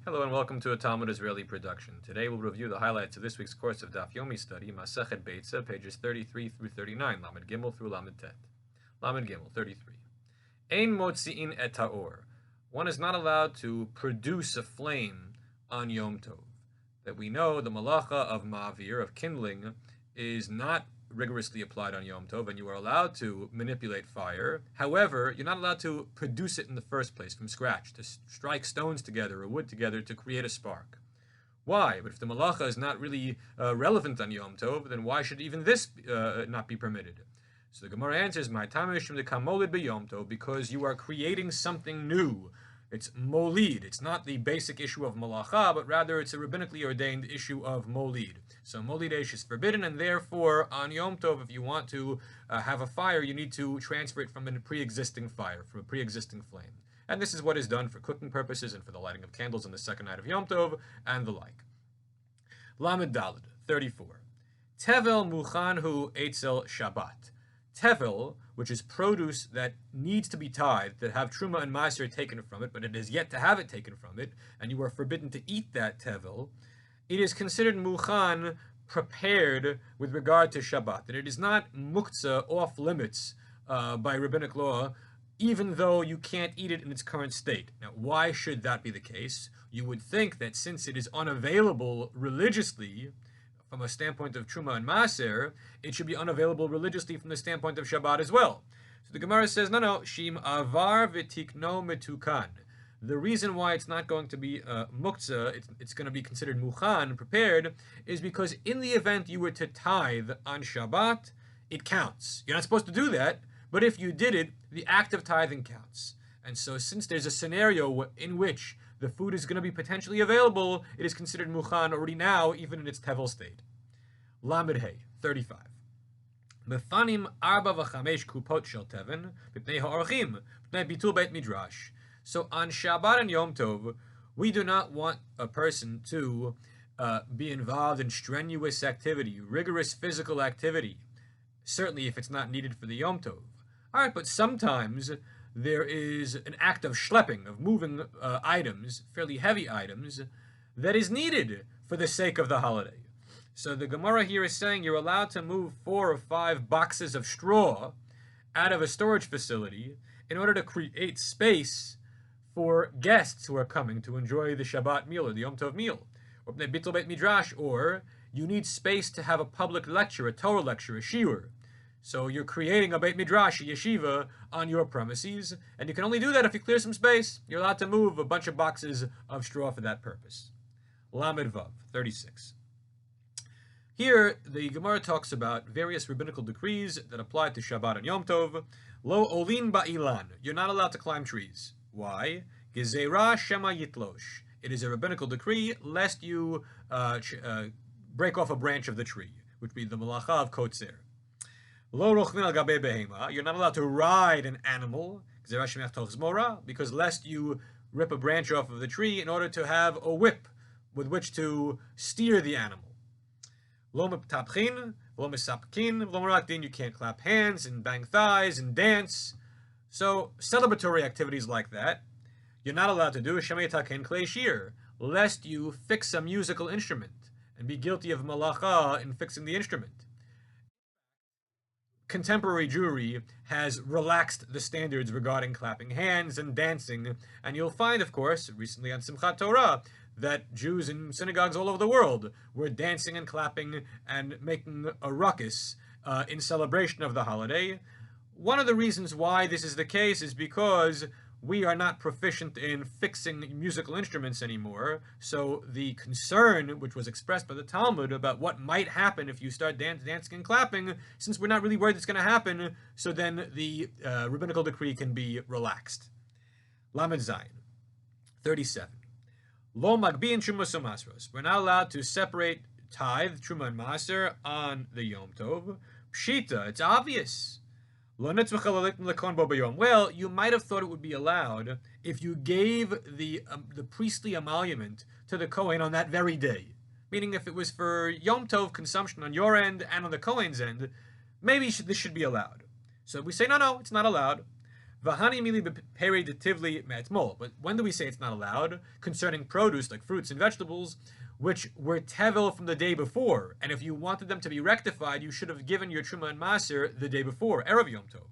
Hello and welcome to a Talmud Israeli production. Today we'll review the highlights of this week's course of Daf Yomi study, Masechet Beitzah, pages 33 through 39, Lamed Gimel through Lamed Tet. Lamed Gimel, 33. Ein motzi'in et ha'or. One is not allowed to produce a flame on Yom Tov. That we know the malacha of ma'avir, of kindling, is not rigorously applied on Yom Tov, and you are allowed to manipulate fire. However, you're not allowed to produce it in the first place from scratch, to strike stones together or wood together to create a spark. Why? But if the malacha is not really relevant on Yom Tov, then why should even this not be permitted? So the Gemara answers, "My time is the kamolid b'Yom Tov," because you are creating something new. It's molid. It's not the basic issue of malacha, but rather it's a rabbinically ordained issue of molid. So molid is forbidden, and therefore on Yom Tov, if you want to have a fire, you need to transfer it from a pre-existing fire, from a pre-existing flame. And this is what is done for cooking purposes and for the lighting of candles on the second night of Yom Tov and the like. Lamed Daled, 34. Tevel muchanhu eitzel Shabbat. Tevel, which is produce that needs to be tithed, that have truma and maaser taken from it, but it is yet to have it taken from it, and you are forbidden to eat that tevel, it is considered muchan, prepared with regard to Shabbat. That it is not muktzah, off limits by rabbinic law, even though you can't eat it in its current state. Now, why should that be the case? You would think that since it is unavailable religiously, from a standpoint of Truma and Maaser, it should be unavailable religiously from the standpoint of Shabbat as well. So the Gemara says, no, Shim avar v'tikno metukan. The reason why it's not going to be muktzah, it's going to be considered muchan, prepared, is because in the event you were to tithe on Shabbat, it counts. You're not supposed to do that, but if you did it, the act of tithing counts. And so since there's a scenario in which the food is going to be potentially available, it is considered muchan already now, even in its tevel state. Lamed Hey, 35. Mefanim arba v'chamesh kupot shel teven b'pnei ha'orchim b'pnei bitul beit midrash. So on Shabbat and Yom Tov, we do not want a person to be involved in strenuous activity, rigorous physical activity, certainly if it's not needed for the Yom Tov. All right, but sometimes there is an act of schlepping, of moving items, fairly heavy items, that is needed for the sake of the holiday. So the Gemara here is saying you're allowed to move 4 or 5 boxes of straw out of a storage facility in order to create space for guests who are coming to enjoy the Shabbat meal or the Yom Tov meal. Or Bitul Beit Midrash, or you need space to have a public lecture, a Torah lecture, a shiur. So you're creating a Beit Midrash, a yeshiva, on your premises, and you can only do that if you clear some space. You're allowed to move a bunch of boxes of straw for that purpose. Lamed Vav, 36. Here, the Gemara talks about various rabbinical decrees that apply to Shabbat and Yom Tov. Lo olin ba'ilan. You're not allowed to climb trees. Why? Gezerah shema yitlosh. It is a rabbinical decree lest you break off a branch of the tree, which would be the malacha of kotzer. Lo rochmin al gabe behema. You're not allowed to ride an animal, because lest you rip a branch off of the tree in order to have a whip with which to steer the animal. Lo meptapchin, lo mesapkin, lo merakdin. You can't clap hands and bang thighs and dance. So celebratory activities like that, you're not allowed to do. Shemei taken klei shir, lest you fix a musical instrument and be guilty of malacha in fixing the instrument. Contemporary Jewry has relaxed the standards regarding clapping hands and dancing, and you'll find, of course, recently on Simchat Torah, that Jews in synagogues all over the world were dancing and clapping and making a ruckus in celebration of the holiday. One of the reasons why this is the case is because we are not proficient in fixing musical instruments anymore, so the concern which was expressed by the Talmud about what might happen if you start dancing and clapping, since we're not really worried it's going to happen, so then the rabbinical decree can be relaxed. Lamed Zayin, 37. Lo magbiin trumas umasros. We're not allowed to separate tithe, truma and maaser on the Yom Tov. Pshita, it's obvious. Well, you might have thought it would be allowed if you gave the priestly emolument to the Kohen on that very day. Meaning if it was for Yom Tov consumption on your end and on the Kohen's end, maybe this should be allowed. So we say, no, it's not allowed. V'hani mili b'peri detivli me'etmol. But when do we say it's not allowed? Concerning produce, like fruits and vegetables, which were tevel from the day before. And if you wanted them to be rectified, you should have given your truma and maser the day before, Erev Yom Tov.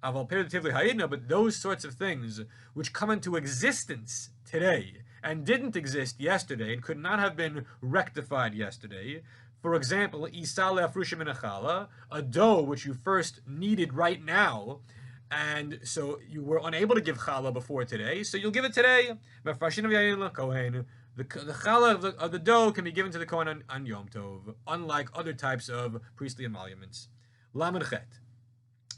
Aval peri detivli hayidna, but those sorts of things which come into existence today and didn't exist yesterday and could not have been rectified yesterday. For example, isale afrushim minachala, a dough which you first needed right now, and so you were unable to give challah before today, so you'll give it today. The challah of the dough can be given to the kohen on Yom Tov, unlike other types of priestly emoluments. Lamed chet.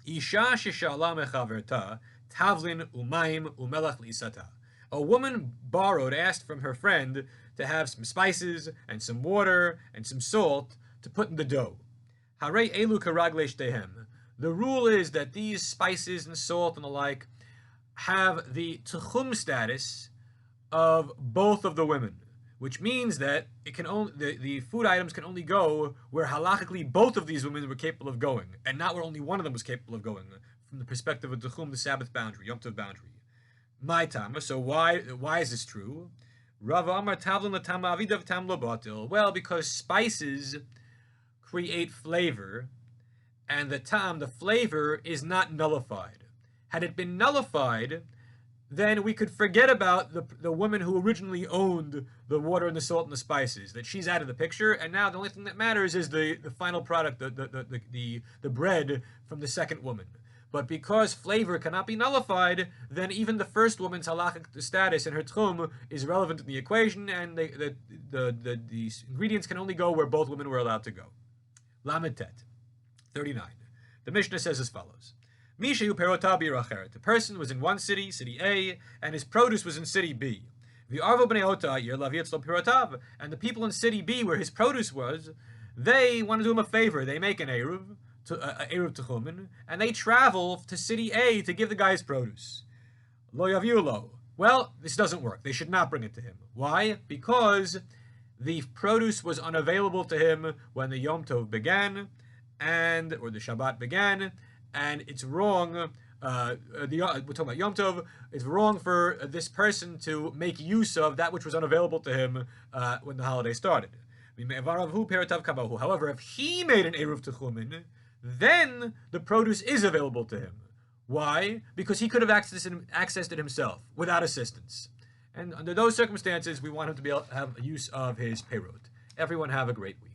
Isha sheshala mechaverta tavlin umayim umelach li'isata. A woman asked from her friend to have some spices and some water and some salt to put in the dough. Harei elu karagle shtehem. The rule is that these spices and salt and the like have the tchum status of both of the women, which means that it can only the food items can only go where halachically both of these women were capable of going, and not where only one of them was capable of going, from the perspective of tchum, the Sabbath boundary, Yom Tov boundary. My tama. So why is this true? Rava Amar Tavlin Latama Avidav Tam Lo Batil. Well, because spices create flavor, and the flavor is not nullified. Had it been nullified, then we could forget about the woman who originally owned the water and the salt and the spices, that she's out of the picture, and now the only thing that matters is the final product, the bread from the second woman. But because flavor cannot be nullified, then even the first woman's halachic status and her tchum is relevant in the equation, and the ingredients can only go where both women were allowed to go. Lamed Tet, 39. The Mishnah says as follows. Mishayu perota biracheret. The person was in one city, city A, and his produce was in city B. V'arvo b'nei ota yer lavietzlo pirotav. And the people in city B, where his produce was, they want to do him a favor. They make an eruv, eruv techumen, and they travel to city A to give the guy his produce. Lo yaviulo. Well, this doesn't work. They should not bring it to him. Why? Because the produce was unavailable to him when the Yom Tov began, or the Shabbat began, and it's wrong. We're talking about Yom Tov. It's wrong for this person to make use of that which was unavailable to him when the holiday started. However, if he made an eruv techumen, then the produce is available to him. Why? Because he could have accessed it himself without assistance. And under those circumstances, we want him to be able to have use of his peirot. Everyone have a great week.